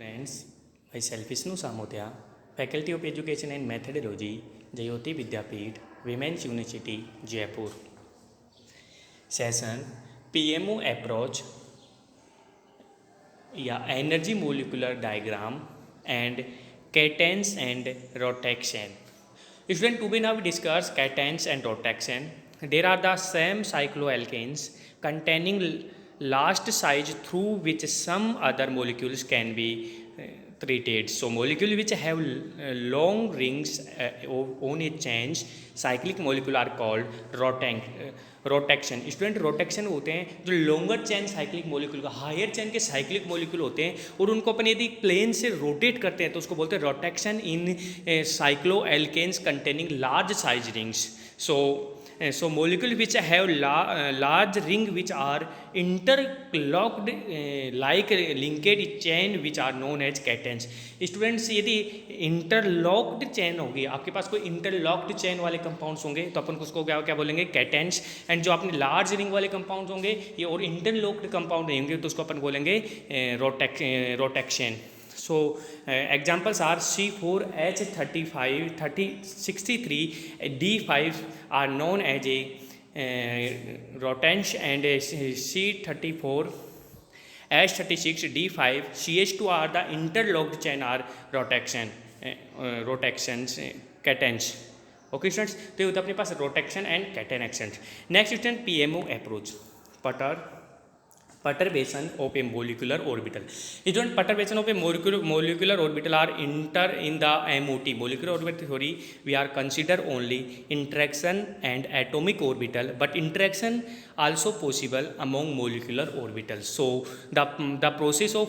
Friends, myself Vishnu Samotia, Faculty of Education and Methodology, Jayoti Vidyapeeth, Women's University, Jaipur. Session PMO approach, energy molecular diagram and cations and rotation. Student, today now we discuss cations and rotation. There are the same cycloalkanes containing last size through which some other molecules can be treated. So molecule which have long rings on a chain, cyclic molecule are called rotaxanes. Students rotaxanes होते हैं जो longer chain cyclic molecule का higher chain के cyclic molecule होते हैं और उनको अपन यदि प्लेन से रोटेट करते हैं तो उसको बोलते हैं rotaxanes in cycloalkanes containing large size rings. So molecule which have large ring which are interlocked like linked chain which are known as cations. Students यदि इंटरलॉक्ड चेन होगी, आपके पास कोई इंटरलॉक्ड चेन वाले कंपाउंड्स होंगे तो अपन उसको क्या बोलेंगे कैटेंस. एंड जो अपने लार्ज रिंग वाले कंपाउंड्स होंगे ये और इंटरलॉक्ड कंपाउंड नहीं होंगे तो उसको अपन बोलेंगे रोटेक्शन. So examples are C4H35 D5 are known as a rotensh and C34H36 D5 CH2 are the interlocked chain are rotations cations. Okay students, तो ये होता है अपने पास rotaxanes and catenanes. Next student PMO approach, perturbation of a molecular orbital. Student, perturbation of a molecular orbital are enter in the MOT molecular orbital theory. We are consider only interaction and atomic orbital, but interaction also possible among molecular orbitals. So the process of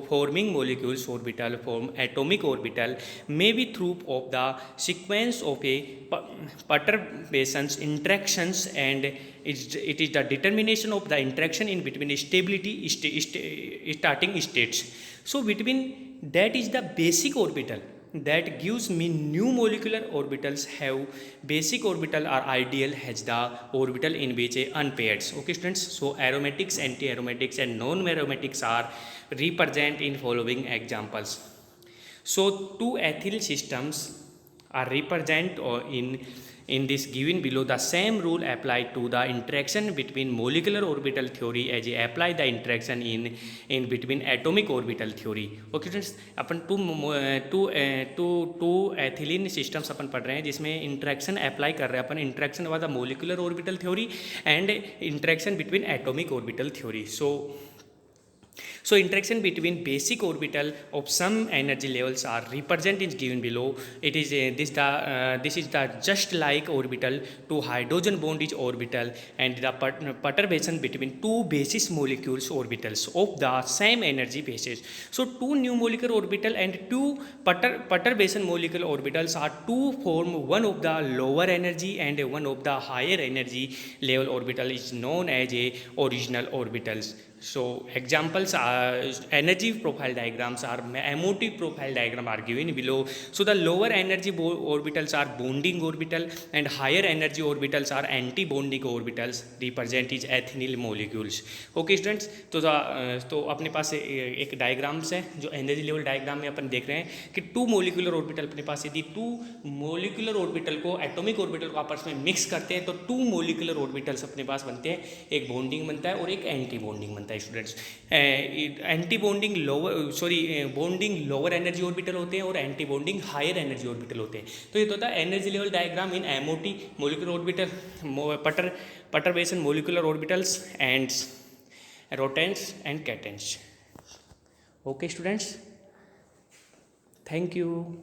forming molecules orbital from atomic orbital may be through of the sequence of a perturbations interactions, and it is the determination of the interaction in between stability starting states. So between that is the basic orbital that gives me new molecular orbitals have basic orbital are ideal as the orbital in which a unpaired. Okay students, so aromatics, anti-aromatics and non-aromatics are represent in following examples. So two ethyl systems are represent in this given below. The same rule applied to the interaction between molecular orbital theory as I apply the interaction in between atomic orbital theory. Okay students, अपन two ethylene systems अपन पढ़ रहे हैं जिसमें interaction apply कर रहे हैं अपन. Interaction was the molecular orbital theory and interaction between atomic orbital theory. So interaction between basic orbital of some energy levels are represented in given below. It is this is the just like orbital to hydrogen bond is orbital and the perturbation between two basis molecules orbitals of the same energy basis. So two new molecular orbital and two perturbation molecular orbitals are to form one of the lower energy and one of the higher energy level orbital is known as a original orbitals. So examples are energy profile diagrams are MOT profile diagram are given below. So the lower energy orbitals are bonding orbital and higher energy orbitals are anti-bonding orbitals represent is ethynyl molecules. Okay students, तो अपने पास एक diagrams है जो energy level diagram में अपन देख रहे हैं कि टू मोलिकुलर ऑर्बिटल अपने पास यदि टू मोलिकुलर ऑर्बिटल को एटॉमिक ऑर्बिटल को आपस में मिक्स करते हैं तो टू मोलिकुलर ऑर्बिटल्स अपने पास बनते हैं. एक बॉन्डिंग बनता है और एक एंटी बॉन्डिंग बनता है. Students, antibonding bonding lower energy orbital होते हैं और antibonding higher energy orbital होते हैं. तो ये तो होता है energy level diagram in MOT molecular orbital perturbation molecular orbitals and rotations and cations. Okay students, thank you.